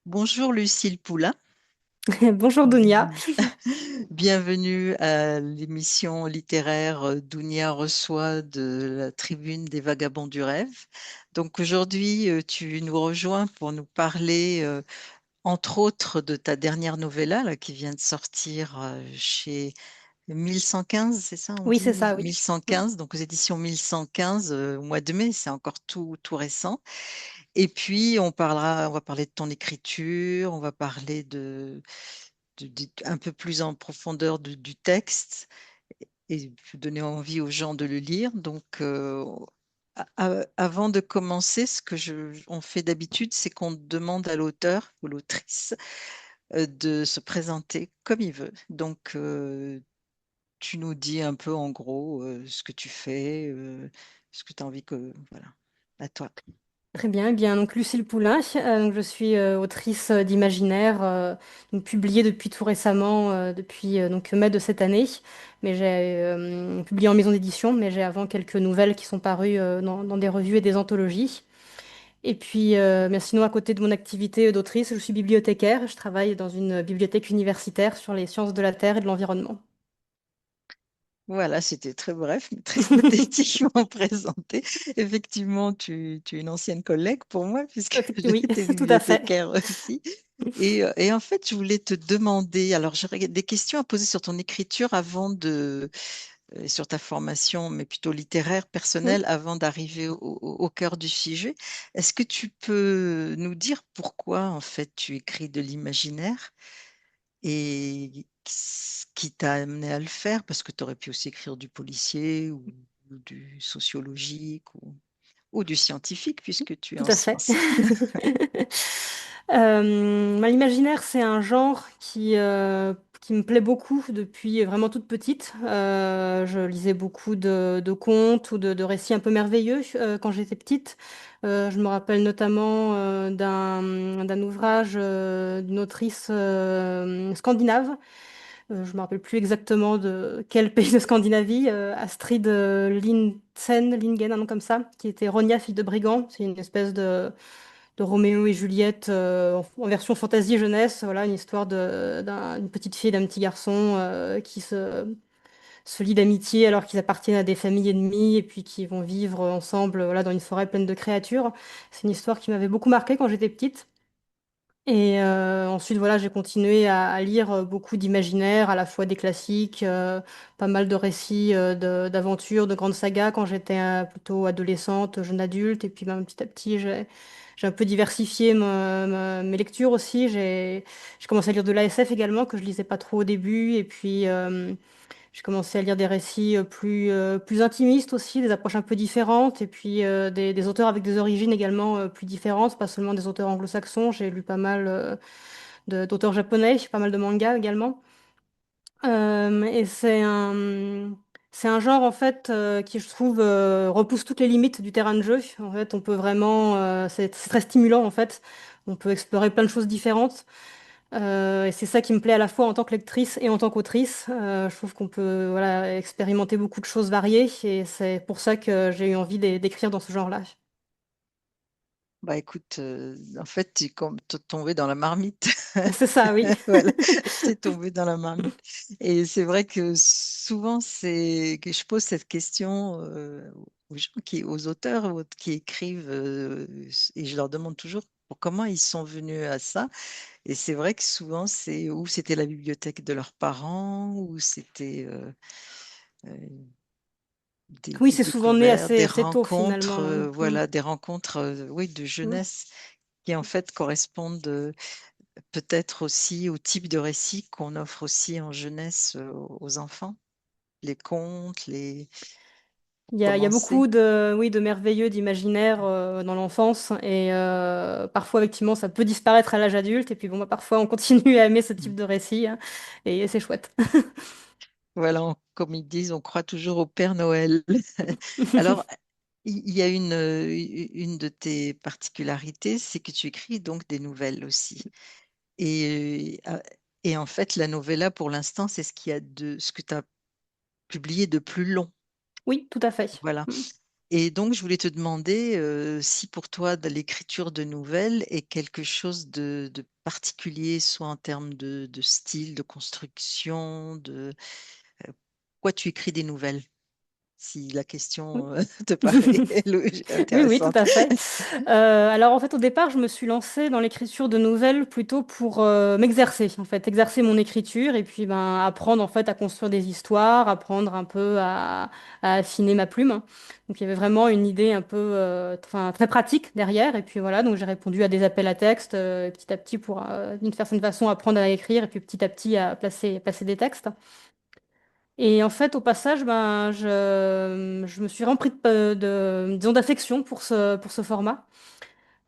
Bonjour Lucille Poulain. Bonjour Dounia. Bienvenue à l'émission littéraire Dounia reçoit de la Tribune des Vagabonds du Rêve. Donc aujourd'hui, tu nous rejoins pour nous parler, entre autres, de ta dernière novella là, qui vient de sortir chez 1115, c'est ça, on Oui, dit c'est ça, oui. 1115, donc aux éditions 1115 au mois de mai, c'est encore tout récent. Et puis on va parler de ton écriture, on va parler un peu plus en profondeur du texte et donner envie aux gens de le lire. Donc, avant de commencer, on fait d'habitude, c'est qu'on demande à l'auteur ou l'autrice de se présenter comme il veut. Donc, tu nous dis un peu en gros ce que tu fais, ce que tu as envie que... Voilà, à toi. Très bien. Eh bien, donc Lucille Poulain, donc je suis autrice d'imaginaire, donc publiée depuis tout récemment, depuis donc mai de cette année. Mais j'ai publié en maison d'édition, mais j'ai avant quelques nouvelles qui sont parues dans des revues et des anthologies. Et puis, mais sinon, à côté de mon activité d'autrice, je suis bibliothécaire. Je travaille dans une bibliothèque universitaire sur les sciences de la Terre et de l'environnement. Voilà, c'était très bref, mais très synthétiquement présenté. Effectivement, tu es une ancienne collègue pour moi, puisque j'ai Oui, été tout à fait. bibliothécaire aussi. Et en fait, je voulais te demander, alors j'aurais des questions à poser sur ton écriture sur ta formation, mais plutôt littéraire, Oui. personnelle, avant d'arriver au cœur du sujet. Est-ce que tu peux nous dire pourquoi, en fait, tu écris de l'imaginaire? Et ce qui t'a amené à le faire, parce que tu aurais pu aussi écrire du policier ou du sociologique ou du scientifique, puisque tu es Tout en à fait. sciences. L'imaginaire, c'est un genre qui me plaît beaucoup depuis vraiment toute petite. Je lisais beaucoup de contes ou de récits un peu merveilleux quand j'étais petite. Je me rappelle notamment d'un ouvrage d'une autrice scandinave. Je me rappelle plus exactement de quel pays de Scandinavie, Astrid Lindgren, un nom comme ça, qui était Ronja, fille de brigand. C'est une espèce de Roméo et Juliette en version fantasy jeunesse. Voilà, une histoire d'une petite fille et d'un petit garçon qui se lient d'amitié alors qu'ils appartiennent à des familles ennemies et puis qui vont vivre ensemble voilà, dans une forêt pleine de créatures. C'est une histoire qui m'avait beaucoup marquée quand j'étais petite. Et ensuite, voilà, j'ai continué à lire beaucoup d'imaginaire, à la fois des classiques, pas mal de récits d'aventures, de grandes sagas quand j'étais plutôt adolescente, jeune adulte. Et puis ben, petit à petit, j'ai un peu diversifié mes lectures aussi. J'ai commencé à lire de l'ASF également, que je lisais pas trop au début. Et puis, j'ai commencé à lire des récits plus intimistes aussi, des approches un peu différentes, et puis des auteurs avec des origines également plus différentes, pas seulement des auteurs anglo-saxons. J'ai lu pas mal d'auteurs japonais, pas mal de mangas également. Et c'est un genre en fait qui, je trouve, repousse toutes les limites du terrain de jeu. En fait, on peut vraiment, c'est très stimulant en fait. On peut explorer plein de choses différentes. Et c'est ça qui me plaît à la fois en tant que lectrice et en tant qu'autrice. Je trouve qu'on peut voilà, expérimenter beaucoup de choses variées et c'est pour ça que j'ai eu envie d'écrire dans ce genre-là. Bah écoute, en fait, tu es comme tombé dans la marmite. C'est ça, oui. Voilà, t'es tombé dans la marmite. Et c'est vrai que souvent, c'est que je pose cette question aux gens aux auteurs qui écrivent, et je leur demande toujours comment ils sont venus à ça. Et c'est vrai que souvent, c'est ou c'était la bibliothèque de leurs parents, ou c'était euh, Oui, des c'est souvent né découvertes, des assez tôt rencontres, finalement, hein. Mm. voilà, des rencontres, oui, de Mm. jeunesse qui en fait correspondent peut-être aussi au type de récit qu'on offre aussi en jeunesse aux enfants, les contes, Il y a romancés. beaucoup oui, de merveilleux, d'imaginaire dans l'enfance et parfois effectivement ça peut disparaître à l'âge adulte et puis bon, bah, parfois on continue à aimer ce type Mm. de récit hein, et c'est chouette. Voilà, comme ils disent, on croit toujours au Père Noël. Alors, il y a une de tes particularités, c'est que tu écris donc des nouvelles aussi. Et en fait, la novella, pour l'instant, c'est ce que tu as publié de plus long. Oui, tout à fait. Voilà. Mm. Et donc, je voulais te demander si pour toi, l'écriture de nouvelles est quelque chose de particulier, soit en termes de style, de construction, pourquoi tu écris des nouvelles, si la question te paraît Oui, oui, tout intéressante. à fait. Alors en fait, au départ, je me suis lancée dans l'écriture de nouvelles plutôt pour m'exercer, en fait, exercer mon écriture et puis ben apprendre en fait à construire des histoires, apprendre un peu à affiner ma plume. Donc il y avait vraiment une idée un peu, enfin très pratique derrière. Et puis voilà, donc j'ai répondu à des appels à texte petit à petit pour d'une certaine façon apprendre à écrire et puis petit à petit à placer des textes. Et en fait, au passage, ben, je me suis remplie disons, d'affection pour ce format.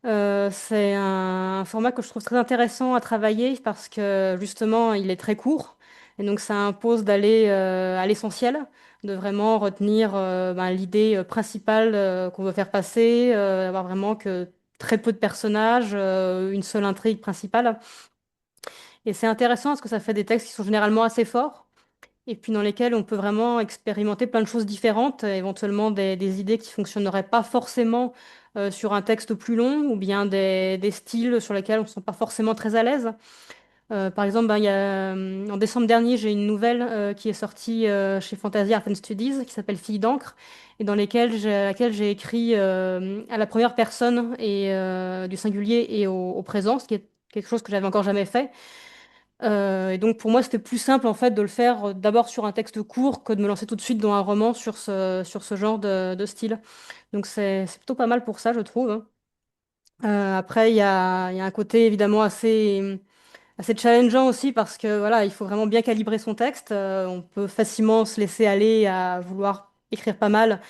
C'est un format que je trouve très intéressant à travailler parce que justement, il est très court. Et donc, ça impose d'aller à l'essentiel, de vraiment retenir ben, l'idée principale qu'on veut faire passer, d'avoir vraiment que très peu de personnages, une seule intrigue principale. Et c'est intéressant parce que ça fait des textes qui sont généralement assez forts et puis dans lesquels on peut vraiment expérimenter plein de choses différentes, éventuellement des idées qui fonctionneraient pas forcément sur un texte plus long, ou bien des styles sur lesquels on ne se sent pas forcément très à l'aise. Par exemple, ben, en décembre dernier, j'ai une nouvelle qui est sortie chez Fantasy Art and Studies, qui s'appelle Fille d'encre, et laquelle j'ai écrit à la première personne et du singulier et au présent, ce qui est quelque chose que j'avais encore jamais fait. Et donc pour moi, c'était plus simple en fait de le faire d'abord sur un texte court que de me lancer tout de suite dans un roman sur ce genre de style. Donc c'est plutôt pas mal pour ça, je trouve, hein. Après, il y a un côté évidemment assez challengeant aussi parce que voilà, il faut vraiment bien calibrer son texte. On peut facilement se laisser aller à vouloir écrire pas mal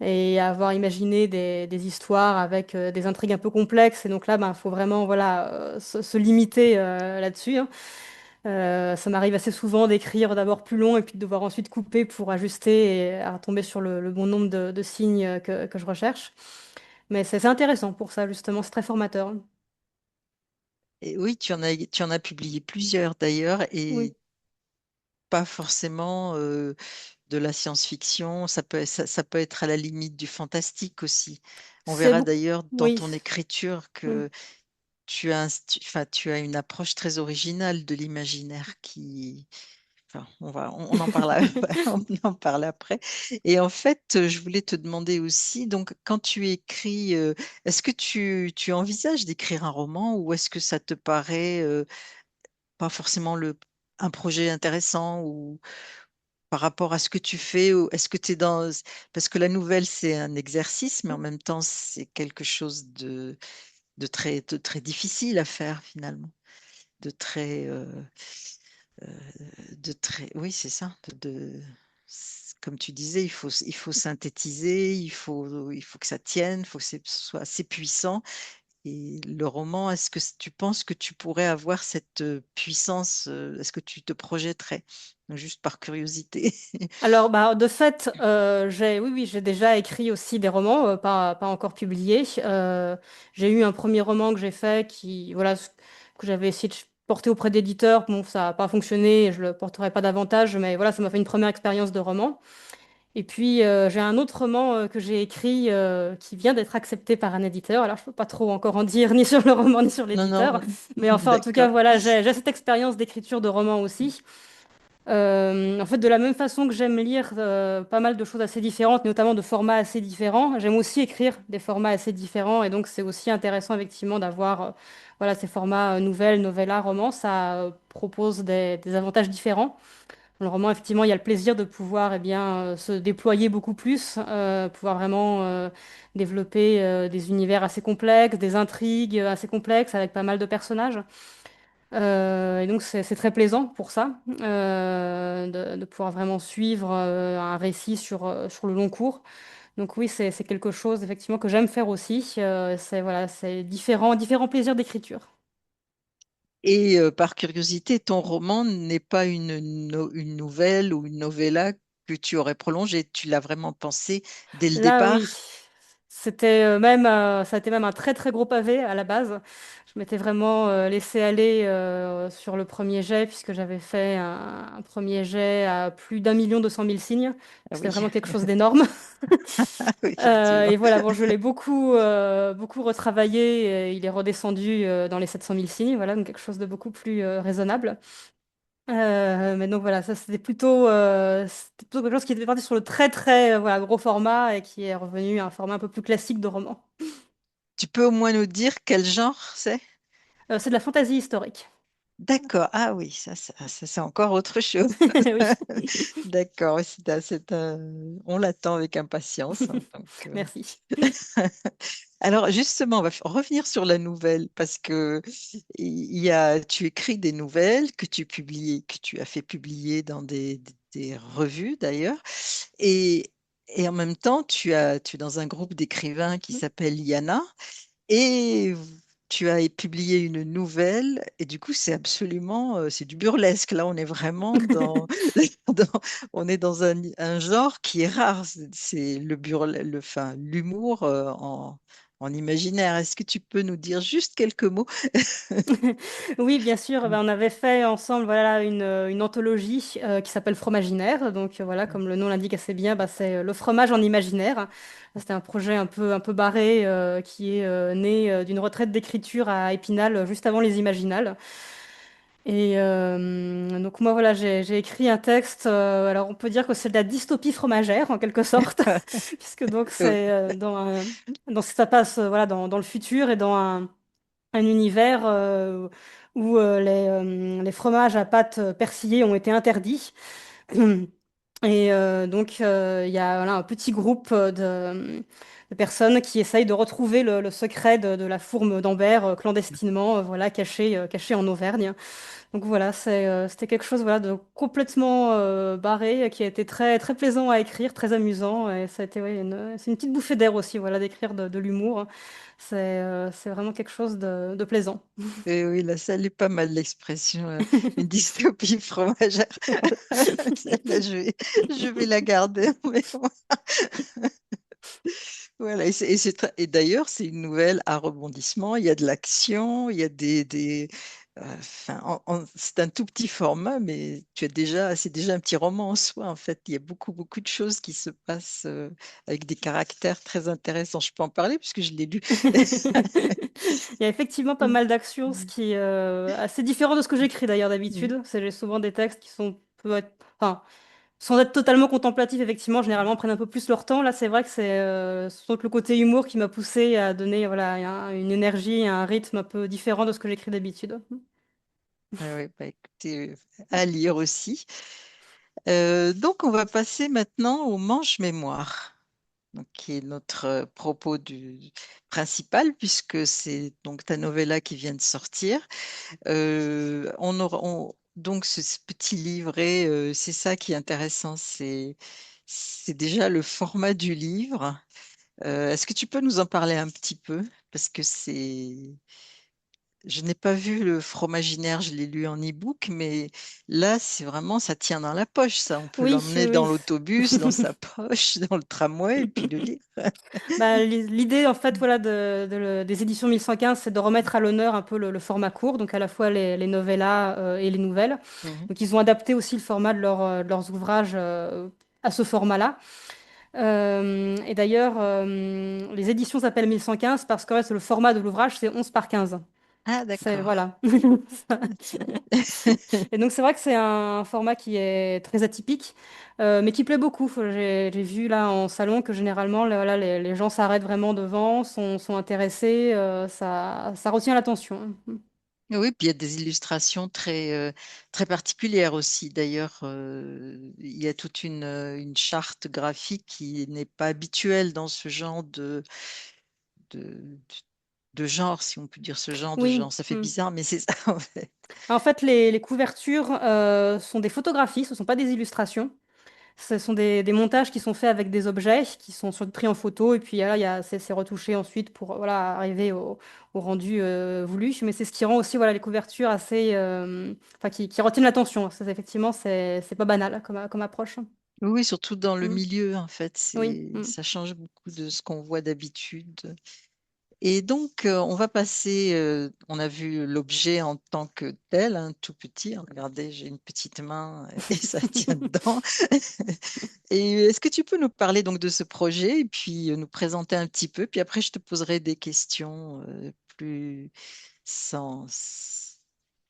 et à avoir imaginé des histoires avec des intrigues un peu complexes. Et donc là, ben, il faut vraiment voilà, se limiter là-dessus, hein. Ça m'arrive assez souvent d'écrire d'abord plus long et puis de devoir ensuite couper pour ajuster et à tomber sur le bon nombre de signes que je recherche. Mais c'est intéressant pour ça, justement, c'est très formateur. Et oui, tu en as publié plusieurs d'ailleurs, Oui. et pas forcément de la science-fiction. Ça peut être à la limite du fantastique aussi. On C'est verra beaucoup. d'ailleurs dans Oui. ton écriture Mm. que enfin, tu as une approche très originale de l'imaginaire qui, enfin, on en parle, on en parle après. Et en fait, je voulais te demander aussi, donc, quand tu écris, est-ce que tu envisages d'écrire un roman ou est-ce que ça te paraît pas forcément un projet intéressant ou par rapport à ce que tu fais ou est-ce que tu es dans... Parce que la nouvelle, c'est un exercice, mais en même temps, c'est quelque chose de très difficile à faire finalement, de très... euh, oui, c'est ça. Comme tu disais, il faut synthétiser, il faut que ça tienne, il faut que ce soit assez puissant. Et le roman, est-ce que tu penses que tu pourrais avoir cette puissance, est-ce que tu te projetterais? Juste par curiosité. Alors, bah, de fait, oui, oui, j'ai déjà écrit aussi des romans, pas encore publiés. J'ai eu un premier roman que j'ai fait voilà, que j'avais essayé de porter auprès d'éditeurs. Bon, ça n'a pas fonctionné, et je le porterai pas davantage, mais voilà, ça m'a fait une première expérience de roman. Et puis, j'ai un autre roman que j'ai écrit qui vient d'être accepté par un éditeur. Alors, je peux pas trop encore en dire ni sur le roman ni sur Non, l'éditeur, non, mais enfin, en tout cas, d'accord. voilà, j'ai cette expérience d'écriture de roman aussi. En fait, de la même façon que j'aime lire pas mal de choses assez différentes, notamment de formats assez différents, j'aime aussi écrire des formats assez différents. Et donc, c'est aussi intéressant, effectivement, d'avoir voilà, ces formats nouvelles, novella, romans. Ça propose des avantages différents. Dans le roman, effectivement, il y a le plaisir de pouvoir se déployer beaucoup plus, pouvoir vraiment développer des univers assez complexes, des intrigues assez complexes avec pas mal de personnages. Et donc c'est très plaisant pour ça, de pouvoir vraiment suivre un récit sur le long cours. Donc oui, c'est quelque chose effectivement que j'aime faire aussi. C'est voilà, c'est différents plaisirs d'écriture. Et par curiosité, ton roman n'est pas une nouvelle ou une novella que tu aurais prolongée. Tu l'as vraiment pensé dès le Là, oui. départ? Ça a été même un très très gros pavé à la base. Je m'étais vraiment laissé aller sur le premier jet puisque j'avais fait un premier jet à plus d'1 200 000 signes. Donc, Ah c'était oui, vraiment quelque chose d'énorme. oui, effectivement. Et voilà, bon, je l'ai beaucoup retravaillé. Et il est redescendu dans les 700 000 signes, voilà, donc quelque chose de beaucoup plus raisonnable. Mais donc voilà, ça c'était plutôt quelque chose qui était parti sur le très très voilà, gros format et qui est revenu à un format un peu plus classique de roman. Tu peux au moins nous dire quel genre c'est? C'est de la fantaisie historique. D'accord. Ah oui, c'est encore autre chose. Oui, D'accord. Oui, on l'attend avec impatience, hein, merci. Alors justement, on va revenir sur la nouvelle parce que tu écris des nouvelles que tu as fait publier dans des revues d'ailleurs, et, et en même temps, tu es dans un groupe d'écrivains qui s'appelle Yana. Et tu as publié une nouvelle, et du coup, c'est du burlesque. Là, on est vraiment dans- on est dans un genre qui est rare. C'est enfin, l'humour en imaginaire. Est-ce que tu peux nous dire juste quelques mots? Oui, bien sûr. Ben, on avait fait ensemble voilà, une anthologie qui s'appelle Fromaginaire. Donc voilà, comme le nom l'indique assez bien, bah, c'est le fromage en imaginaire. C'était un projet un peu barré qui est né d'une retraite d'écriture à Épinal juste avant les Imaginales. Et donc moi voilà, j'ai écrit un texte. Alors on peut dire que c'est de la dystopie fromagère en quelque sorte, puisque donc Oui. c'est ça passe voilà dans le futur et dans un univers où les fromages à pâte persillée ont été interdits. Et donc, il y a voilà, un petit groupe de personnes qui essayent de retrouver le secret de la fourme d'Ambert clandestinement, voilà, caché en Auvergne. Donc voilà, c'était quelque chose voilà, de complètement barré, qui a été très, très plaisant à écrire, très amusant. Et ça a été ouais, c'est une petite bouffée d'air aussi, voilà, d'écrire de l'humour. C'est vraiment quelque chose de plaisant. Et oui, là, ça l'est pas mal l'expression, une dystopie fromagère. Celle-là, je vais la garder. Voilà, et d'ailleurs, c'est une nouvelle à rebondissement. Il y a de l'action, il y a enfin, c'est un tout petit format, mais c'est déjà un petit roman en soi, en fait. Il y a beaucoup, beaucoup de choses qui se passent avec des caractères très intéressants. Je peux en parler puisque je l'ai lu. Il y a effectivement pas mal d'actions, ce qui est assez différent de ce que j'écris d'ailleurs d'habitude. J'ai souvent des textes qui sont peut être, enfin, sans être totalement contemplatifs, effectivement, généralement prennent un peu plus leur temps. Là, c'est vrai que c'est surtout que le côté humour qui m'a poussé à donner voilà, une énergie, un rythme un peu différent de ce que j'écris d'habitude. Ah ouais, bah, écoutez, à lire aussi. Donc, on va passer maintenant au manche-mémoire, donc, qui est notre propos principal, puisque c'est donc ta novella qui vient de sortir. Donc, ce petit livret, c'est ça qui est intéressant, c'est déjà le format du livre. Est-ce que tu peux nous en parler un petit peu? Parce que je n'ai pas vu le Fromaginaire, je l'ai lu en e-book, mais là, c'est vraiment, ça tient dans la poche, ça. On peut Oui, l'emmener dans oui. l'autobus, dans sa poche, dans le tramway, et puis le lire. Bah, l'idée, en fait, voilà, des éditions 1115, c'est de remettre à l'honneur un peu le format court, donc à la fois les novellas et les nouvelles. Mhm. Donc, ils ont adapté aussi le format de leurs ouvrages à ce format-là. Et d'ailleurs, les éditions s'appellent 1115 parce que ouais, c'est le format de l'ouvrage, c'est 11 par 15. Ah, C'est, d'accord. voilà. Et donc, c'est vrai que c'est un format qui est très atypique, mais qui plaît beaucoup. J'ai vu là en salon que généralement, voilà, les gens s'arrêtent vraiment devant, sont intéressés, ça retient l'attention. Oui, puis il y a des illustrations très particulières aussi. D'ailleurs, il y a toute une charte graphique qui n'est pas habituelle dans ce genre de, de genre, si on peut dire ce genre de Oui. genre. Ça fait Mm. bizarre, mais c'est ça, en fait. En fait, les couvertures sont des photographies, ce ne sont pas des illustrations. Ce sont des montages qui sont faits avec des objets qui sont pris en photo et puis là, c'est retouché ensuite pour voilà, arriver au rendu voulu. Mais c'est ce qui rend aussi voilà, les couvertures assez, enfin, qui retiennent l'attention. Effectivement, c'est pas banal comme approche. Oui, surtout dans le Mm. milieu, en fait, Oui. ça change beaucoup de ce qu'on voit d'habitude. Et donc, on va passer, on a vu l'objet en tant que tel, hein, tout petit. Regardez, j'ai une petite main et ça tient dedans. Et est-ce que tu peux nous parler donc de ce projet et puis nous présenter un petit peu, puis après je te poserai des questions plus sans,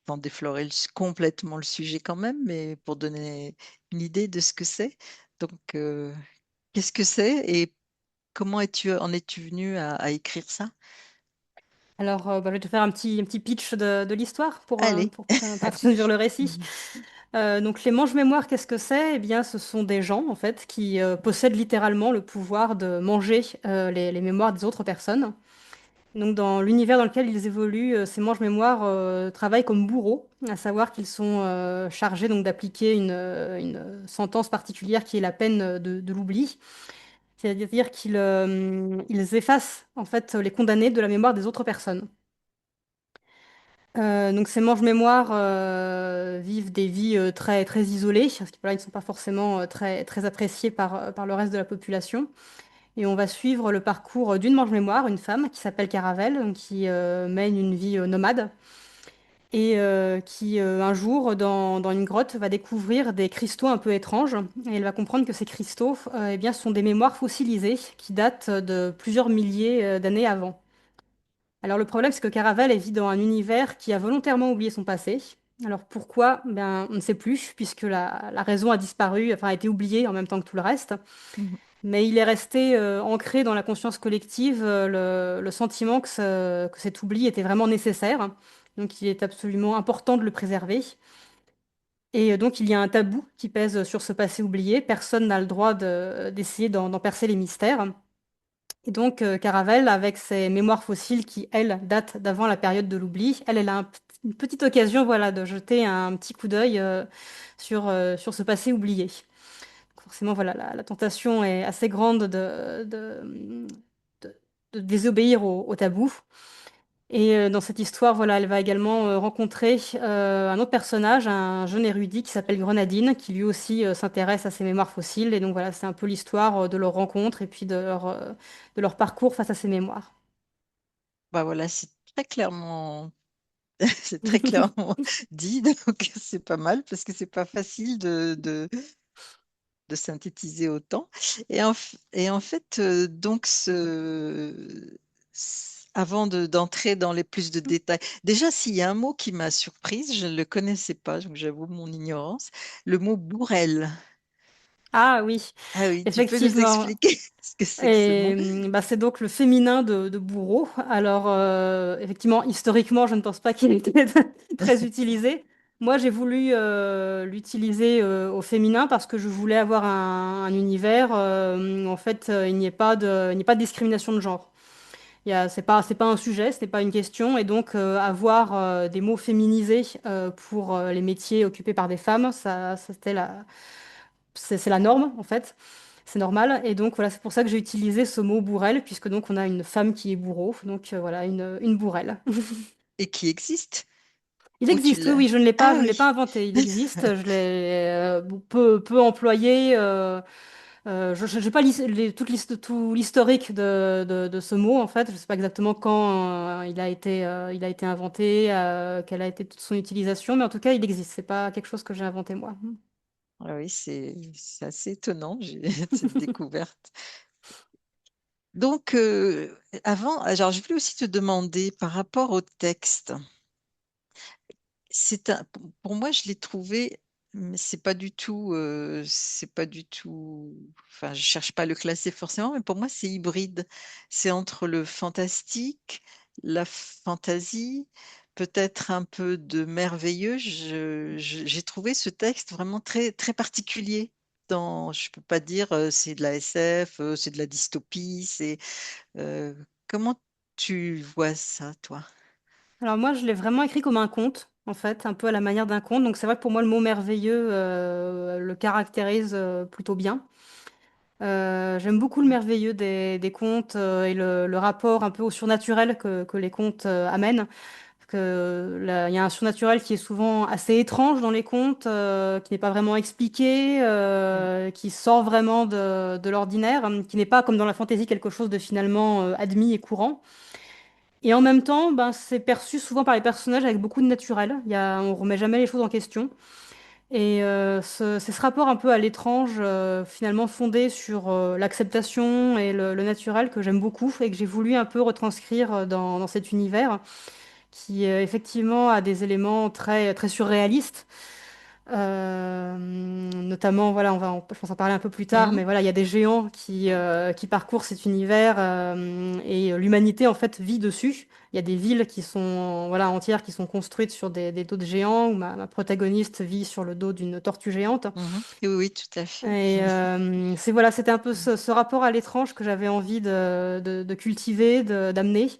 sans déflorer complètement le sujet quand même, mais pour donner une idée de ce que c'est. Donc, qu'est-ce que c'est et comment en es-tu venu à écrire ça? Alors, bah, je vais te faire un petit pitch de l'histoire Allez. pour introduire le récit. Donc, les mange-mémoires, qu'est-ce que c'est? Eh bien, ce sont des gens, en fait, qui possèdent littéralement le pouvoir de manger les mémoires des autres personnes. Donc, dans l'univers dans lequel ils évoluent, ces mange-mémoires travaillent comme bourreaux, à savoir qu'ils sont chargés donc d'appliquer une sentence particulière qui est la peine de l'oubli. C'est-à-dire ils effacent en fait les condamnés de la mémoire des autres personnes. Donc ces mange-mémoires vivent des vies très, très isolées, parce qu'ils voilà, ils ne sont pas forcément très, très appréciés par le reste de la population. Et on va suivre le parcours d'une mange-mémoire, une femme qui s'appelle Caravelle, donc qui mène une vie nomade et qui un jour, dans une grotte, va découvrir des cristaux un peu étranges. Et elle va comprendre que ces cristaux eh bien, sont des mémoires fossilisées qui datent de plusieurs milliers d'années avant. Alors le problème, c'est que Caravelle elle vit dans un univers qui a volontairement oublié son passé. Alors pourquoi? Ben, on ne sait plus, puisque la raison a disparu, enfin a été oubliée en même temps que tout le reste. Mhm. Mais il est resté ancré dans la conscience collective le sentiment que cet oubli était vraiment nécessaire. Donc il est absolument important de le préserver. Et donc il y a un tabou qui pèse sur ce passé oublié. Personne n'a le droit d'essayer d'en percer les mystères. Et donc, Caravelle, avec ses mémoires fossiles qui, elles, datent d'avant la période de l'oubli, elle a une petite occasion, voilà, de jeter un petit coup d'œil sur ce passé oublié. Donc, forcément, voilà, la tentation est assez grande de- de désobéir au tabou. Et dans cette histoire, voilà, elle va également rencontrer un autre personnage, un jeune érudit qui s'appelle Grenadine, qui lui aussi s'intéresse à ces mémoires fossiles. Et donc voilà, c'est un peu l'histoire de leur rencontre et puis de leur parcours face à ces mémoires. Bah voilà, c'est très clairement, c'est très clairement dit, donc c'est pas mal parce que c'est pas facile de synthétiser autant. Et en fait, donc, avant d'entrer dans les plus de détails, déjà, s'il y a un mot qui m'a surprise, je ne le connaissais pas, donc j'avoue mon ignorance, le mot bourrelle. Ah oui, Ah oui, tu peux nous effectivement. expliquer ce que c'est que ce mot? Et bah, c'est donc le féminin de bourreau. Alors, effectivement, historiquement, je ne pense pas qu'il ait été très utilisé. Moi, j'ai voulu l'utiliser au féminin parce que je voulais avoir un univers où, en fait, il n'y ait pas de discrimination de genre. C'est pas un sujet, c'est pas une question. Et donc, avoir des mots féminisés pour les métiers occupés par des femmes, c'est la norme, en fait. C'est normal. Et donc, voilà, c'est pour ça que j'ai utilisé ce mot bourrelle, puisque donc on a une femme qui est bourreau. Donc, voilà, une bourrelle. Et qui existe? Il Ou tu existe, oui, l'as? oui, je Ah ne l'ai pas oui. inventé. Il existe, je l'ai peu employé. Je n'ai pas tout l'historique de ce mot, en fait. Je ne sais pas exactement quand il a été inventé, quelle a été toute son utilisation, mais en tout cas, il existe. C'est pas quelque chose que j'ai inventé moi. Ah oui, c'est assez étonnant, cette découverte. Donc, alors je voulais aussi te demander par rapport au texte. Pour moi, je l'ai trouvé, mais c'est pas du tout. Enfin, je cherche pas à le classer forcément, mais pour moi, c'est hybride. C'est entre le fantastique, la fantaisie, peut-être un peu de merveilleux. J'ai trouvé ce texte vraiment très, très particulier. Je peux pas dire c'est de la SF, c'est de la dystopie. Euh, comment tu vois ça, toi? Alors moi, je l'ai vraiment écrit comme un conte, en fait, un peu à la manière d'un conte. Donc c'est vrai que pour moi, le mot merveilleux le caractérise plutôt bien. J'aime beaucoup le merveilleux des contes et le rapport un peu au surnaturel que les contes amènent. que il y a un surnaturel qui est souvent assez étrange dans les contes, qui n'est pas vraiment expliqué, Mm. qui sort vraiment de l'ordinaire, qui n'est pas comme dans la fantaisie quelque chose de finalement admis et courant. Et en même temps, ben, c'est perçu souvent par les personnages avec beaucoup de naturel. On remet jamais les choses en question. Et c'est ce rapport un peu à l'étrange, finalement fondé sur l'acceptation et le naturel que j'aime beaucoup et que j'ai voulu un peu retranscrire dans cet univers qui effectivement a des éléments très, très surréalistes. Notamment, voilà, je pense en parler un peu plus tard, mais Mhm. voilà, il y a des géants qui parcourent cet univers et l'humanité en fait vit dessus. Il y a des villes qui sont voilà entières qui sont construites sur des dos de géants où ma protagoniste vit sur le dos d'une tortue géante. Mhm. Oui, oui, tout à fait. Et c'était un peu ce rapport à l'étrange que j'avais envie de cultiver, d'amener.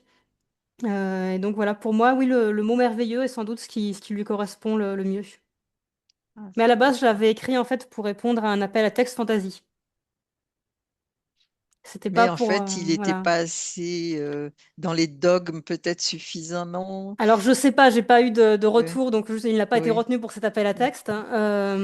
Et donc voilà, pour moi, oui, le mot merveilleux est sans doute ce qui lui correspond le mieux. Ah, Mais à la base, je d'accord. l'avais écrit en fait pour répondre à un appel à texte fantasy. C'était pas Mais en pour fait, il n'était voilà. pas assez dans les dogmes, peut-être suffisamment. Alors je sais pas, j'ai pas eu de euh, retour, donc il n'a pas été oui, retenu pour cet appel à texte, hein.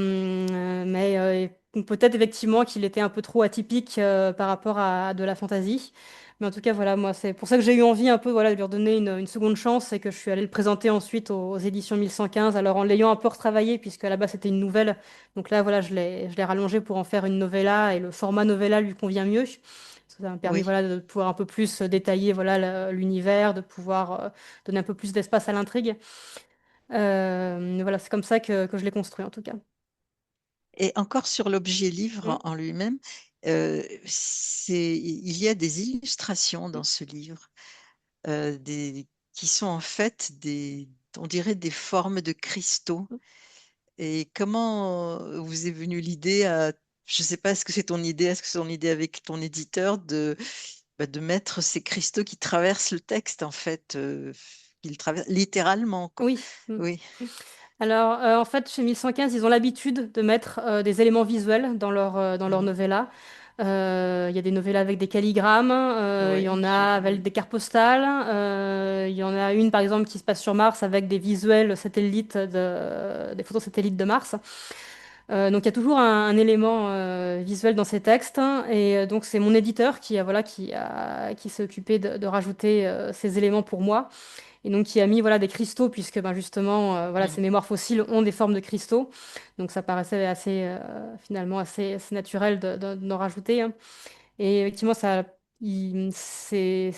Mais peut-être effectivement qu'il était un peu trop atypique par rapport à de la fantasy. Mais en tout cas, voilà, moi c'est pour ça que j'ai eu envie un peu voilà de lui redonner une seconde chance et que je suis allée le présenter ensuite aux éditions 1115. Alors en l'ayant un peu retravaillé puisque à la base c'était une nouvelle, donc là voilà je l'ai rallongé pour en faire une novella et le format novella lui convient mieux. Ça m'a permis oui. voilà de pouvoir un peu plus détailler voilà l'univers, de pouvoir donner un peu plus d'espace à l'intrigue. Voilà, c'est comme ça que je l'ai construit en tout cas. Et encore sur l'objet livre Mm. en lui-même, il y a des illustrations dans ce livre, qui sont en fait on dirait des formes de cristaux. Et comment vous est venue l'idée je ne sais pas, est-ce que c'est ton idée, est-ce que c'est ton idée avec ton éditeur de mettre ces cristaux qui traversent le texte, en fait, qu'ils traversent littéralement, quoi. Oui. Mm. Oui. Alors, en fait, chez 1115, ils ont l'habitude de mettre des éléments visuels dans leur Mhm. novella. Il y a des novellas avec des calligrammes, il y Oui, en j'ai a avec vu. des cartes postales, il y en a une, par exemple, qui se passe sur Mars avec des visuels satellites, des photos satellites de Mars. Donc il y a toujours un élément visuel dans ces textes et donc c'est mon éditeur qui s'est occupé de rajouter ces éléments pour moi et donc qui a mis voilà des cristaux puisque ben justement voilà ces Mhm. mémoires fossiles ont des formes de cristaux donc ça paraissait finalement assez naturel d'en rajouter, hein. Et effectivement, ces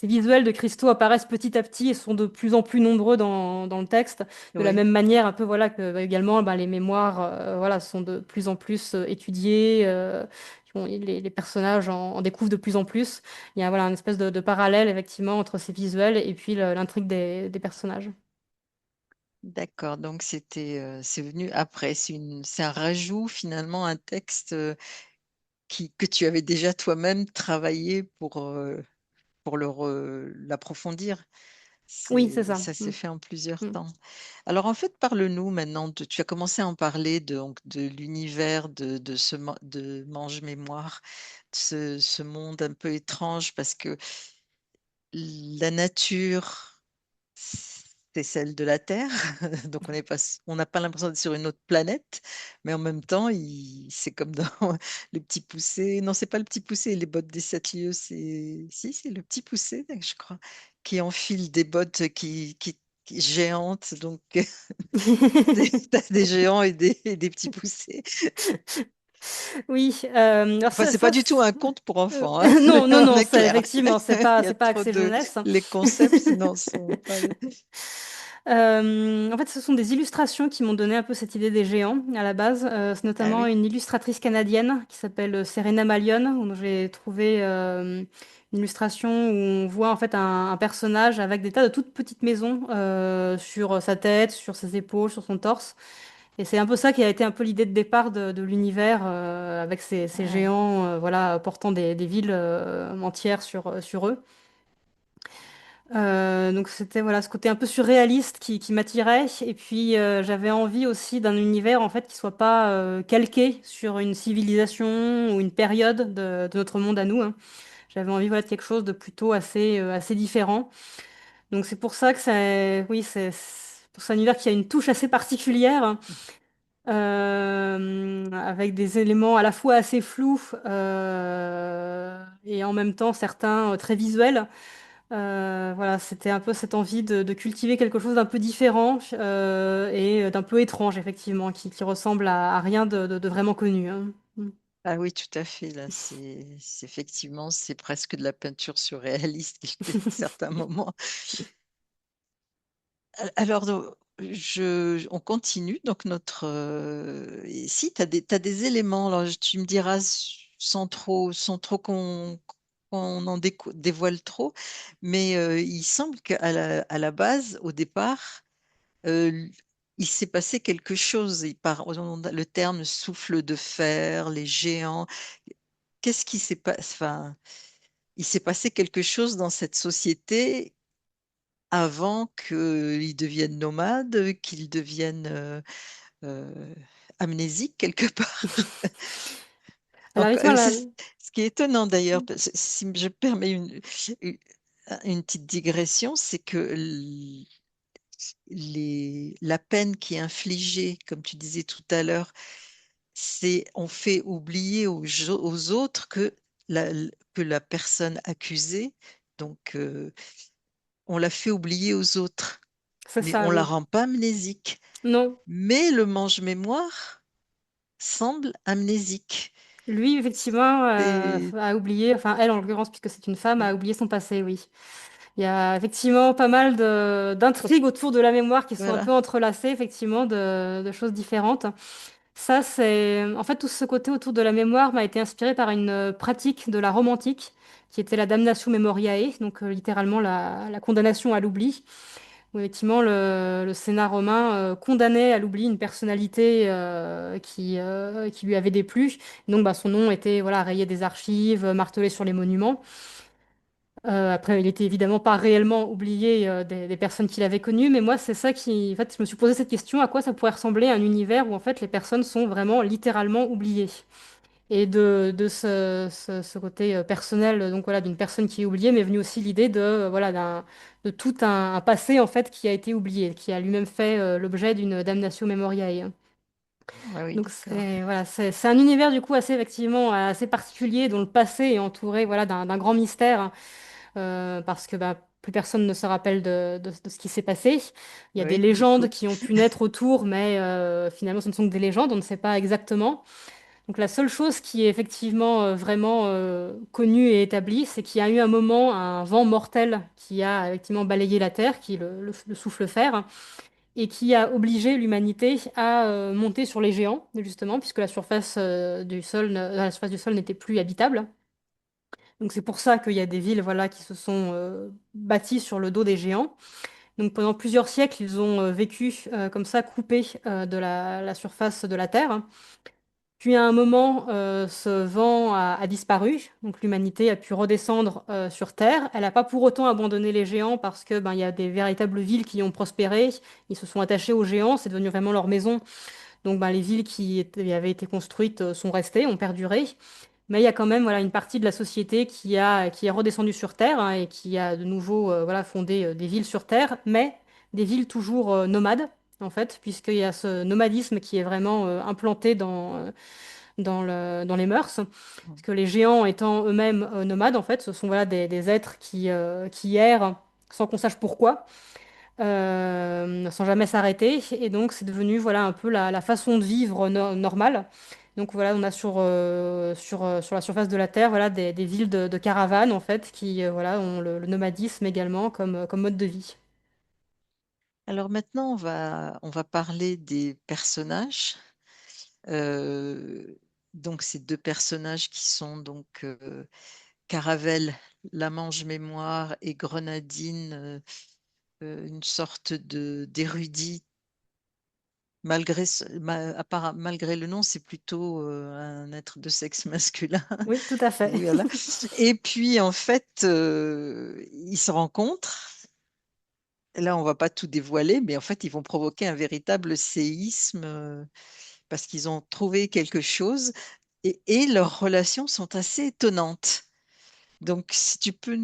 visuels de cristaux apparaissent petit à petit et sont de plus en plus nombreux dans le texte. De la Oui. même manière, un peu voilà que également, ben, les mémoires voilà sont de plus en plus étudiées. Les personnages en découvrent de plus en plus. Il y a voilà une espèce de parallèle effectivement entre ces visuels et puis l'intrigue des personnages. D'accord. Donc c'est venu après. C'est un rajout finalement, un texte que tu avais déjà toi-même travaillé pour l'approfondir. Oui, c'est ça. Ça s'est Mm. fait en plusieurs Mm. temps. Alors en fait, parle-nous maintenant. Tu as commencé à en parler donc, de l'univers de Mange-Mémoire, ce monde un peu étrange parce que la nature, c'est celle de la Terre. Donc on n'a pas l'impression d'être sur une autre planète, mais en même temps, c'est comme dans le petit poussé. Non, c'est pas le petit poussé, les bottes des 7 lieues, si, c'est le petit poussé, je crois, qui enfile des bottes géantes. Donc, t'as des géants et des petits poussés. Oui, alors Enfin, c'est pas du tout un conte pour enfants, hein. non, non, On non, est clair. effectivement, Il y a c'est pas trop axé jeunesse. les concepts n'en sont pas. En fait, ce sont des illustrations qui m'ont donné un peu cette idée des géants à la base. C'est Ah notamment oui. une illustratrice canadienne qui s'appelle Serena Malion, où j'ai trouvé une illustration où on voit en fait un personnage avec des tas de toutes petites maisons sur sa tête, sur ses épaules, sur son torse. Et c'est un peu ça qui a été un peu l'idée de départ de l'univers avec ces Ah, géants voilà, portant des villes entières sur eux. Donc c'était voilà ce côté un peu surréaliste qui m'attirait et puis j'avais envie aussi d'un univers en fait qui soit pas calqué sur une civilisation ou une période de notre monde à nous, hein. J'avais envie voilà de quelque chose de plutôt assez différent. Donc c'est pour ça que oui, c'est pour ça un univers qui a une touche assez particulière, avec des éléments à la fois assez flous et en même temps certains très visuels. Voilà, c'était un peu cette envie de cultiver quelque chose d'un peu différent et d'un peu étrange, effectivement, qui ressemble à rien de vraiment connu, hein. Mm. Ah oui, tout à fait. Là, effectivement, c'est presque de la peinture surréaliste qu'il fait à certains moments. Alors, on continue. Donc, et si, t'as des éléments, alors tu me diras sans trop qu'on en dévoile trop, mais il semble qu'à à la base, au départ, euh, il s'est passé quelque chose. Le terme souffle de fer, les géants. Qu'est-ce qui s'est passé? Enfin, il s'est passé quelque chose dans cette société avant qu'ils deviennent nomades, qu'ils deviennent euh, amnésiques quelque part. Alors, Donc, effectivement, là, ce qui est étonnant d'ailleurs, si je permets une, une petite digression, c'est que la peine qui est infligée, comme tu disais tout à l'heure, c'est on fait oublier aux autres la, que la personne accusée, donc on la fait oublier aux autres, c'est mais ça, on la oui. rend pas amnésique. Non, Mais le mange-mémoire semble amnésique. lui, effectivement, C'est a oublié, enfin, elle, en l'occurrence, puisque c'est une femme, a oublié son passé, oui. Il y a effectivement pas mal d'intrigues autour de la mémoire qui sont un voilà. peu entrelacées, effectivement, de choses différentes. Ça, en fait, tout ce côté autour de la mémoire m'a été inspiré par une pratique de la Rome antique, qui était la damnatio memoriae, donc littéralement la condamnation à l'oubli, où effectivement le Sénat romain condamnait à l'oubli une personnalité qui lui avait déplu. Donc, bah, son nom était voilà, rayé des archives, martelé sur les monuments. Après, il était évidemment pas réellement oublié des personnes qu'il avait connues, mais moi, c'est ça qui, en fait, je me suis posé cette question, à quoi ça pourrait ressembler un univers où en fait les personnes sont vraiment littéralement oubliées. Et de ce côté personnel, donc voilà, d'une personne qui est oubliée, m'est venue aussi l'idée voilà, de tout un passé en fait qui a été oublié, qui a lui-même fait l'objet d'une damnatio memoriae. Ah oui, Donc d'accord. c'est voilà, c'est un univers du coup assez effectivement assez particulier dont le passé est entouré voilà d'un grand mystère parce que bah, plus personne ne se rappelle de ce qui s'est passé. Il y a des Oui, du légendes coup. qui ont pu naître autour, mais finalement ce ne sont que des légendes, on ne sait pas exactement. Donc la seule chose qui est effectivement vraiment connue et établie, c'est qu'il y a eu un moment, un vent mortel qui a effectivement balayé la Terre, qui est le souffle-fer, et qui a obligé l'humanité à monter sur les géants, justement, puisque la surface du sol, la surface du sol n'était plus habitable. Donc c'est pour ça qu'il y a des villes voilà, qui se sont bâties sur le dos des géants. Donc pendant plusieurs siècles, ils ont vécu comme ça, coupés de la surface de la Terre. Puis à un moment, ce vent a disparu, donc l'humanité a pu redescendre sur Terre. Elle n'a pas pour autant abandonné les géants parce que ben, il y a des véritables villes qui ont prospéré. Ils se sont attachés aux géants, c'est devenu vraiment leur maison. Donc ben, les villes avaient été construites sont restées, ont perduré. Mais il y a quand même voilà, une partie de la société qui est redescendue sur Terre hein, et qui a de nouveau voilà, fondé des villes sur Terre, mais des villes toujours nomades, en fait, puisqu'il y a ce nomadisme qui est vraiment implanté dans les mœurs. Parce que les géants étant eux-mêmes nomades, en fait, ce sont voilà, des êtres qui errent sans qu'on sache pourquoi sans jamais s'arrêter. Et donc, c'est devenu voilà, un peu la façon de vivre normale. Donc voilà, on a sur la surface de la Terre voilà, des villes de caravanes en fait, qui voilà, ont le nomadisme également comme mode de vie. Alors maintenant, on va parler des personnages. Euh, donc, ces deux personnages qui sont donc Caravelle, la mange-mémoire, et Grenadine, une sorte de d'érudit. Malgré le nom, c'est plutôt un être de sexe masculin. Oui, tout à fait. Et voilà. Et puis, en fait, ils se rencontrent. Là, on va pas tout dévoiler, mais en fait, ils vont provoquer un véritable séisme parce qu'ils ont trouvé quelque chose et leurs relations sont assez étonnantes. Donc, si tu peux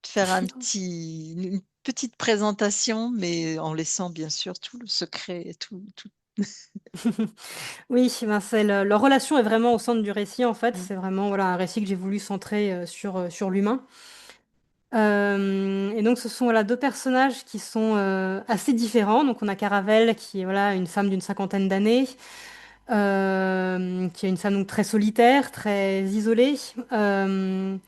faire une petite présentation, mais en laissant bien sûr tout le secret et tout. Oui, ben, c'est leur relation est vraiment au centre du récit, en fait. Mm. C'est vraiment, voilà, un récit que j'ai voulu centrer, sur l'humain. Et donc ce sont, voilà, 2 personnages qui sont, assez différents. Donc on a Caravelle qui est, voilà, une femme d'une cinquantaine d'années, qui est une femme donc très solitaire, très isolée, hem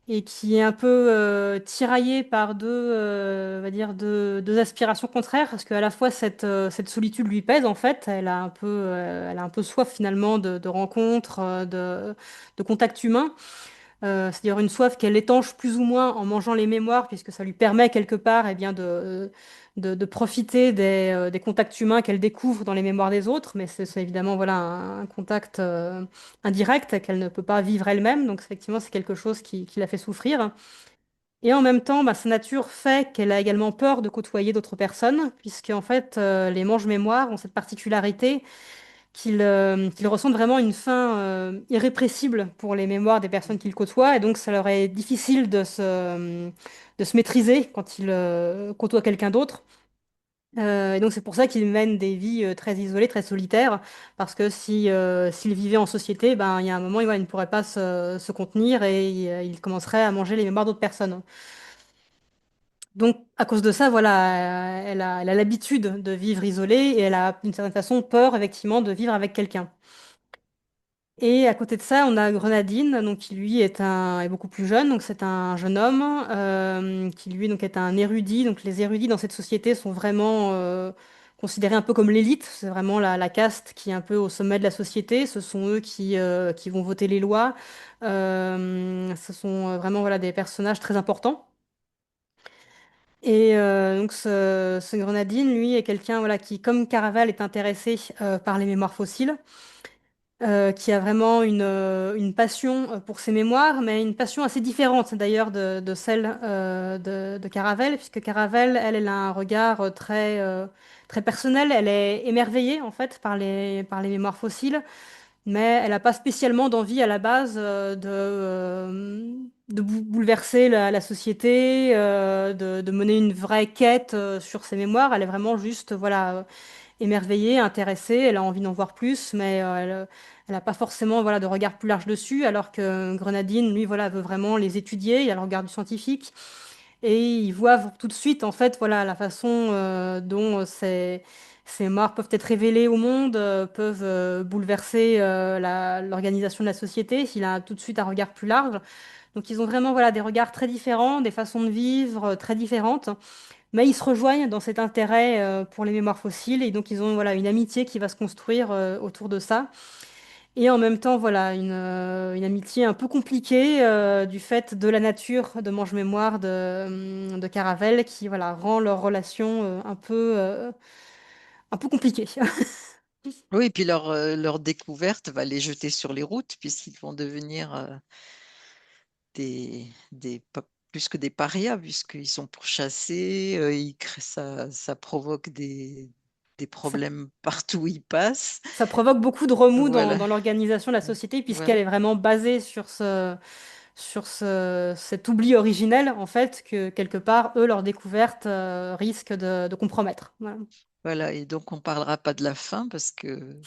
et qui est un peu, tiraillée par 2, on va dire 2 aspirations contraires. Parce qu'à la fois cette solitude lui pèse en fait. Elle a un peu soif finalement de rencontres, de contacts humains. C'est-à-dire une soif qu'elle étanche plus ou moins en mangeant les mémoires, puisque ça lui permet quelque part, eh bien, de profiter des contacts humains qu'elle découvre dans les mémoires des autres, mais c'est évidemment, voilà, un contact, indirect qu'elle ne peut pas vivre elle-même, donc effectivement c'est quelque chose qui la fait souffrir. Et en même temps, bah, sa nature fait qu'elle a également peur de côtoyer d'autres personnes, puisque en fait, les mange-mémoires ont cette particularité qu'ils ressentent vraiment une faim, irrépressible pour les mémoires des personnes qu'ils côtoient, et donc ça leur est difficile de se maîtriser quand ils, côtoient quelqu'un d'autre. Et donc c'est pour ça qu'ils mènent des vies, très isolées, très solitaires, parce que si, s'ils vivaient en société, ben, il y a un moment, voilà, ils ne pourraient pas se contenir et ils commenceraient à manger les mémoires d'autres personnes. Donc, à cause de ça, voilà, elle a l'habitude de vivre isolée et elle a, d'une certaine façon, peur, effectivement, de vivre avec quelqu'un. Et à côté de ça, on a Grenadine, donc qui lui est beaucoup plus jeune, donc c'est un jeune homme, qui lui donc est un érudit. Donc les érudits dans cette société sont vraiment, considérés un peu comme l'élite. C'est vraiment la caste qui est un peu au sommet de la société. Ce sont eux qui vont voter les lois. Ce sont, vraiment, voilà, des personnages très importants. Et donc ce Grenadine, lui, est quelqu'un, voilà, qui, comme Caraval, est intéressé, par les mémoires fossiles, qui a vraiment une passion, pour ses mémoires, mais une passion assez différente d'ailleurs de celle, de Caravelle, puisque Caravelle, elle a un regard, très personnel. Elle est émerveillée en fait par les mémoires fossiles, mais elle n'a pas spécialement d'envie à la base, de bouleverser la société, de mener une vraie quête, sur ses mémoires. Elle est vraiment juste, voilà, émerveillée, intéressée, elle a envie d'en voir plus, mais, elle n'a pas forcément, voilà, de regard plus large dessus, alors que Grenadine, lui, voilà, veut vraiment les étudier, il a le regard du scientifique, et il voit tout de suite, en fait, voilà, la façon, dont, ces morts peuvent être révélées au monde, peuvent, bouleverser, l'organisation de la société. Il a tout de suite un regard plus large. Donc ils ont vraiment, voilà, des regards très différents, des façons de vivre, très différentes. Mais ils se rejoignent dans cet intérêt, pour les mémoires fossiles, et donc ils ont, voilà, une amitié qui va se construire, autour de ça. Et en même temps, voilà, une amitié un peu compliquée, du fait de la nature de Mange-Mémoire de Caravelle, qui, voilà, rend leur relation, un peu compliquée. Oui, et puis leur découverte va les jeter sur les routes, puisqu'ils vont devenir plus que des parias, puisqu'ils sont pourchassés, ça provoque des Ça, problèmes partout où ils passent. ça provoque beaucoup de remous Voilà, dans l'organisation de la société, puisqu'elle voilà. est vraiment basée sur cet oubli originel, en fait, que quelque part, eux, leur découverte, risque de compromettre. Voilà. Voilà, et donc on ne parlera pas de la fin parce que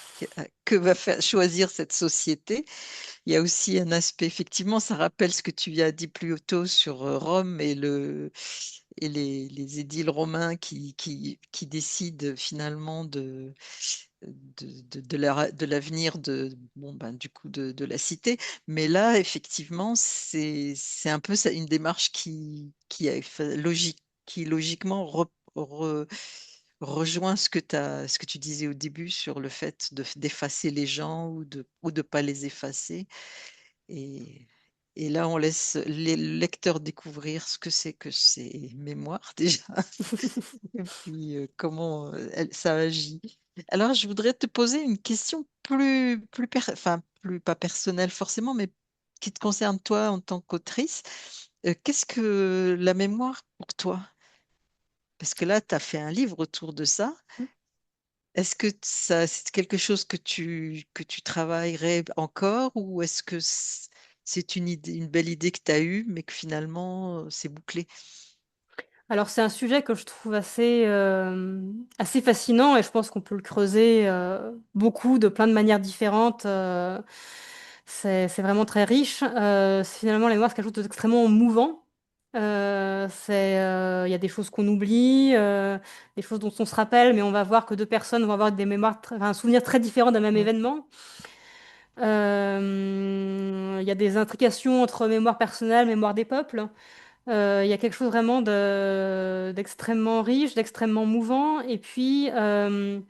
va faire choisir cette société. Il y a aussi un aspect, effectivement, ça rappelle ce que tu as dit plus tôt sur Rome et les édiles romains qui décident finalement de l'avenir bon, ben, du coup de la cité. Mais là, effectivement, c'est un peu une démarche qui a fait qui logiquement rejoint ce que tu disais au début sur le fait d'effacer les gens ou de pas les effacer. Et, et là, on laisse les lecteurs découvrir ce que c'est que ces mémoires déjà, et puis comment ça agit. Alors, je voudrais te poser une question enfin, plus pas personnelle forcément, mais qui te concerne toi en tant qu'autrice. Qu'est-ce que la mémoire pour toi? Parce que là, tu as fait un livre autour de ça. Est-ce que ça, c'est quelque chose que tu travaillerais encore ou est-ce que c'est une idée, une belle idée que tu as eue, mais que finalement, c'est bouclé. Alors c'est un sujet que je trouve assez fascinant et je pense qu'on peut le creuser beaucoup de plein de manières différentes. C'est vraiment très riche. Finalement, la mémoire, c'est quelque chose d'extrêmement mouvant. Il y a des choses qu'on oublie, des choses dont on se rappelle, mais on va voir que deux personnes vont avoir des mémoires, enfin, un souvenir très différent d'un même Mm. événement. Il y a des intrications entre mémoire personnelle, mémoire des peuples. Il y a quelque chose vraiment d'extrêmement riche, d'extrêmement mouvant. Et puis, il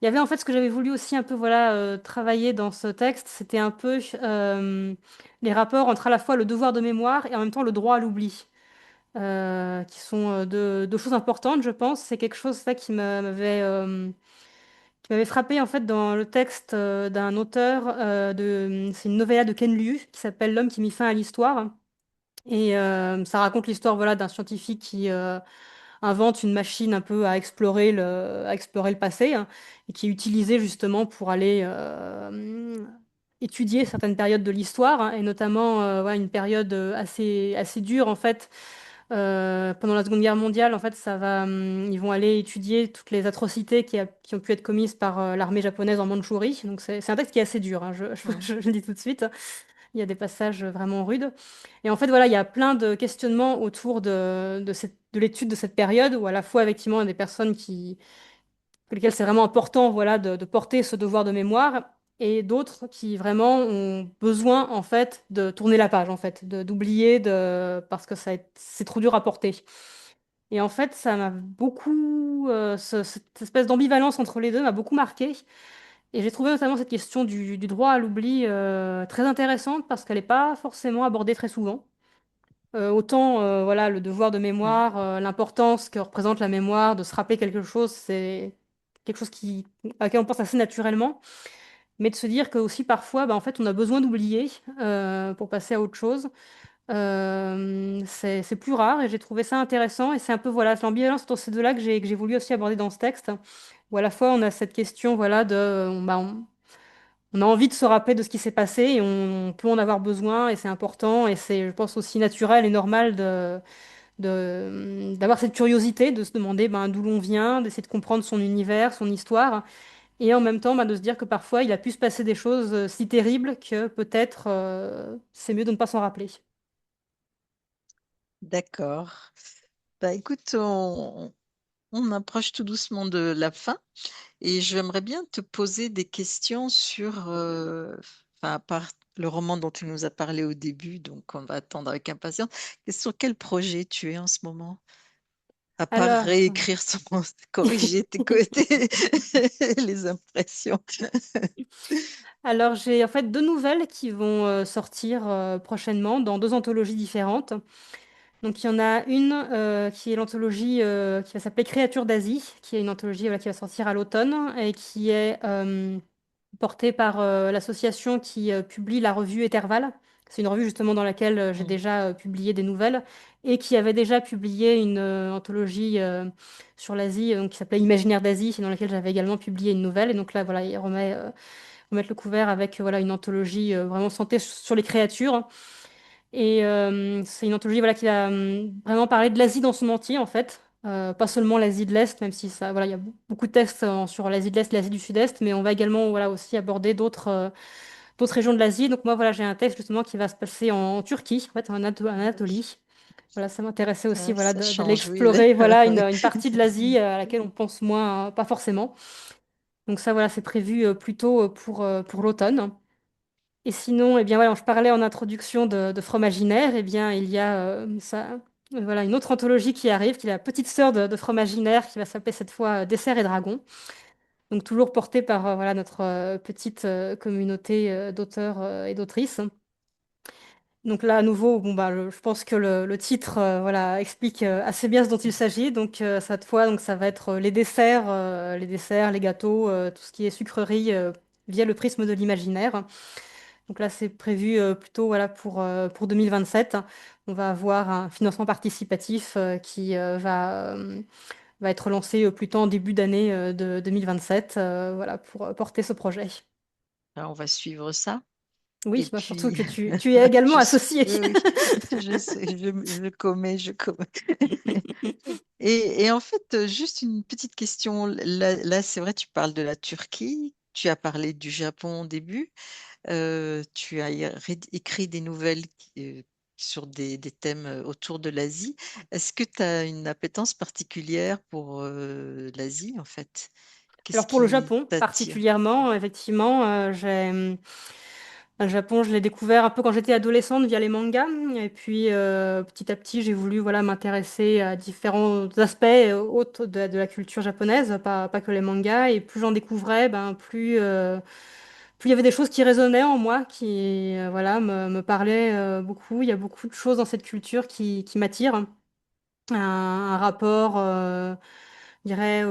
y avait en fait ce que j'avais voulu aussi un peu voilà, travailler dans ce texte, c'était un peu les rapports entre à la fois le devoir de mémoire et en même temps le droit à l'oubli, qui sont deux choses importantes, je pense. C'est quelque chose ça, qui m'avait frappé en fait dans le texte d'un auteur, c'est une novella de Ken Liu qui s'appelle L'homme qui mit fin à l'histoire. Et ça raconte l'histoire voilà, d'un scientifique qui invente une machine un peu à explorer le passé, hein, et qui est utilisée justement pour aller étudier certaines périodes de l'histoire, hein, et notamment ouais, une période assez dure en fait. Pendant la Seconde Guerre mondiale, en fait, ils vont aller étudier toutes les atrocités qui ont pu être commises par l'armée japonaise en Mandchourie. Donc c'est un texte qui est assez dur, hein, Mm. je le dis tout de suite. Il y a des passages vraiment rudes. Et en fait, voilà, il y a plein de questionnements autour de l'étude de cette période, où à la fois, effectivement, il y a des personnes pour lesquelles c'est vraiment important, voilà, de porter ce devoir de mémoire, et d'autres qui vraiment ont besoin, en fait, de tourner la page, en fait, d'oublier, parce que c'est trop dur à porter. Et en fait, ça m'a beaucoup, cette espèce d'ambivalence entre les deux m'a beaucoup marqué. Et j'ai trouvé notamment cette question du droit à l'oubli très intéressante parce qu'elle n'est pas forcément abordée très souvent. Autant voilà, le devoir de Mm. mémoire, l'importance que représente la mémoire, de se rappeler quelque chose, c'est quelque chose à laquelle on pense assez naturellement. Mais de se dire que aussi parfois, bah, en fait, on a besoin d'oublier pour passer à autre chose. C'est plus rare et j'ai trouvé ça intéressant. Et c'est un peu voilà, l'ambivalence entre ces deux-là que j'ai voulu aussi aborder dans ce texte, où à la fois on a cette question voilà, on a envie de se rappeler de ce qui s'est passé et on peut en avoir besoin et c'est important et c'est, je pense, aussi naturel et normal d'avoir cette curiosité, de se demander ben, d'où l'on vient, d'essayer de comprendre son univers, son histoire et en même temps ben, de se dire que parfois il a pu se passer des choses si terribles que peut-être c'est mieux de ne pas s'en rappeler. D'accord. Bah, écoute, on approche tout doucement de la fin et j'aimerais bien te poser des questions sur, enfin, à part le roman dont tu nous as parlé au début, donc on va attendre avec impatience. Et sur quel projet tu es en ce moment? À part Alors, réécrire son, corriger les impressions. alors j'ai en fait deux nouvelles qui vont sortir prochainement dans deux anthologies différentes. Donc il y en a une qui est l'anthologie qui va s'appeler Créatures d'Asie, qui est une anthologie voilà, qui va sortir à l'automne et qui est portée par l'association qui publie la revue Éterval. C'est une revue justement dans laquelle j'ai Mm. déjà publié des nouvelles et qui avait déjà publié une anthologie sur l'Asie donc, qui s'appelait Imaginaire d'Asie et dans laquelle j'avais également publié une nouvelle. Et donc là, voilà, ils remettent le couvert avec voilà, une anthologie vraiment centrée sur les créatures. Et c'est une anthologie voilà, qui va vraiment parler de l'Asie dans son entier, en fait. Pas seulement l'Asie de l'Est, même si ça, voilà, il y a beaucoup de textes sur l'Asie de l'Est, l'Asie du Sud-Est, mais on va également voilà, aussi aborder d'autres régions de l'Asie. Donc moi, voilà, j'ai un texte justement qui va se passer en Turquie, en fait, en Anatolie. Voilà, ça m'intéressait aussi Ouais, voilà, ça de change, oui, oui. l'explorer, voilà, Oui. une partie de l'Asie à laquelle on pense moins, pas forcément. Donc ça, voilà, c'est prévu plutôt pour l'automne. Et sinon, eh bien, voilà, je parlais en introduction de Fromaginaire. Eh bien, il y a voilà, une autre anthologie qui arrive, qui est la petite sœur de Fromaginaire, qui va s'appeler cette fois Dessert et Dragon. Donc, toujours portée par voilà, notre petite communauté d'auteurs et d'autrices. Donc là, à nouveau, bon, bah, je pense que le titre voilà, explique assez bien ce dont il s'agit. Donc, cette fois, donc, ça va être les gâteaux, tout ce qui est sucrerie via le prisme de l'imaginaire. Donc là, c'est prévu plutôt voilà, pour 2027. On va avoir un financement participatif qui va être lancé plutôt en début d'année de 2027 voilà, pour porter ce projet. Alors, on va suivre ça. Et Oui, bah, surtout puis, que tu es également je sais, associé. oui, oui, je sais, je commets, je commets. Et en fait, juste une petite question. Là, c'est vrai, tu parles de la Turquie, tu as parlé du Japon au début, tu as écrit des nouvelles sur des thèmes autour de l'Asie. Est-ce que tu as une appétence particulière pour l'Asie, en fait? Qu'est-ce Alors pour le qui Japon t'attire? particulièrement, effectivement, le Japon, je l'ai découvert un peu quand j'étais adolescente via les mangas. Et puis petit à petit, j'ai voulu voilà, m'intéresser à différents aspects autres de la culture japonaise, pas que les mangas. Et plus j'en découvrais, ben, plus il y avait des choses qui résonnaient en moi, qui voilà, me parlaient beaucoup. Il y a beaucoup de choses dans cette culture qui m'attirent. Un rapport, je dirais,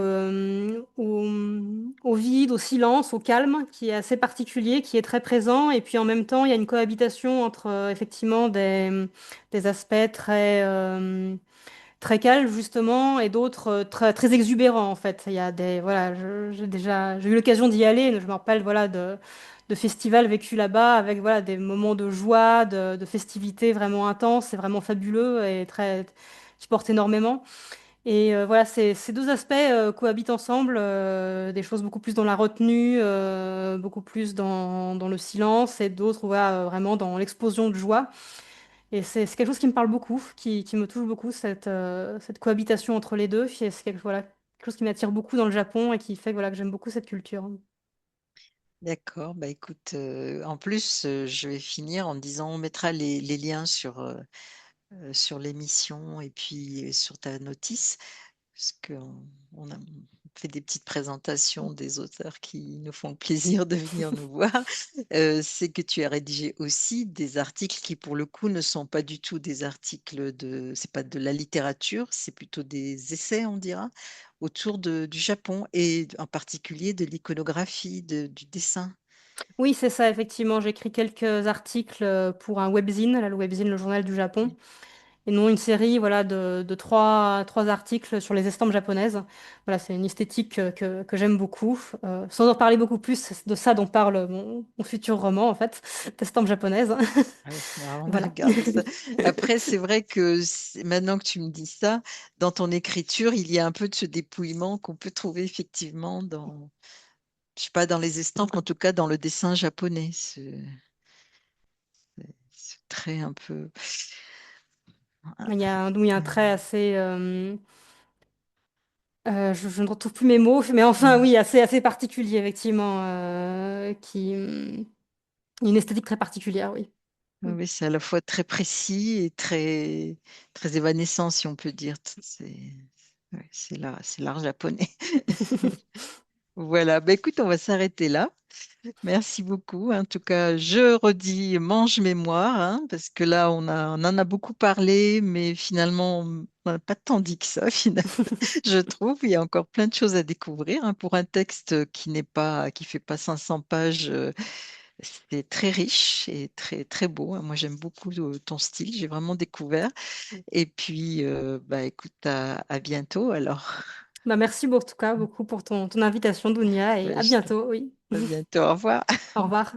au vide, au silence, au calme, qui est assez particulier, qui est très présent. Et puis en même temps, il y a une cohabitation entre effectivement des aspects très calmes justement et d'autres très exubérants en fait. Il y a des voilà, j'ai eu l'occasion d'y aller. Je me rappelle voilà de festivals vécus là-bas avec voilà des moments de joie, de festivités vraiment intenses. C'est vraiment fabuleux et très qui portent énormément. Et voilà, ces deux aspects cohabitent ensemble, des choses beaucoup plus dans la retenue, beaucoup plus dans le silence, et d'autres voilà, vraiment dans l'explosion de joie. Et c'est quelque chose qui me parle beaucoup, qui me touche beaucoup, cette cohabitation entre les deux. Et c'est voilà, quelque chose qui m'attire beaucoup dans le Japon et qui fait que, voilà, que j'aime beaucoup cette culture. D'accord, bah écoute, en plus, je vais finir en disant, on mettra les liens sur l'émission et puis sur ta notice, parce qu'on on a fait des petites présentations des auteurs qui nous font le plaisir de venir nous voir. C'est que tu as rédigé aussi des articles qui, pour le coup, ne sont pas du tout des articles c'est pas de la littérature, c'est plutôt des essais, on dira, autour du Japon et en particulier de l'iconographie, du dessin. Oui, c'est ça, effectivement. J'écris quelques articles pour un webzine, là, le webzine, le journal du Japon. Et non une série voilà, de trois articles sur les estampes japonaises. Voilà, c'est une esthétique que j'aime beaucoup. Sans en parler beaucoup plus, c'est de ça dont parle mon futur roman, en fait, d'estampes japonaises. Ah oui, alors on Voilà. regarde ça. Après, c'est vrai que maintenant que tu me dis ça, dans ton écriture, il y a un peu de ce dépouillement qu'on peut trouver effectivement je sais pas, dans les estampes, en tout cas dans le dessin japonais. Ce trait un peu. Il y a un trait assez... je ne retrouve plus mes mots, mais enfin, oui, assez particulier, effectivement, une esthétique très particulière, oui. Oui, oui, c'est à la fois très précis et très évanescent, si on peut dire. C'est l'art japonais. Voilà, bah, écoute, on va s'arrêter là. Merci beaucoup. En tout cas, je redis, mange mémoire, hein, parce que là, on en a beaucoup parlé, mais finalement, on n'a pas tant dit que ça, finalement, je trouve. Il y a encore plein de choses à découvrir, hein, pour un texte qui fait pas 500 pages. C'est très riche et très, très beau, hein. Moi, j'aime beaucoup ton style. J'ai vraiment découvert. Et puis, bah, écoute, à bientôt. Alors, Bah, merci en tout cas beaucoup pour ton invitation, Dounia, et Ouais, à bientôt, oui. à bientôt. Au revoir. Au revoir.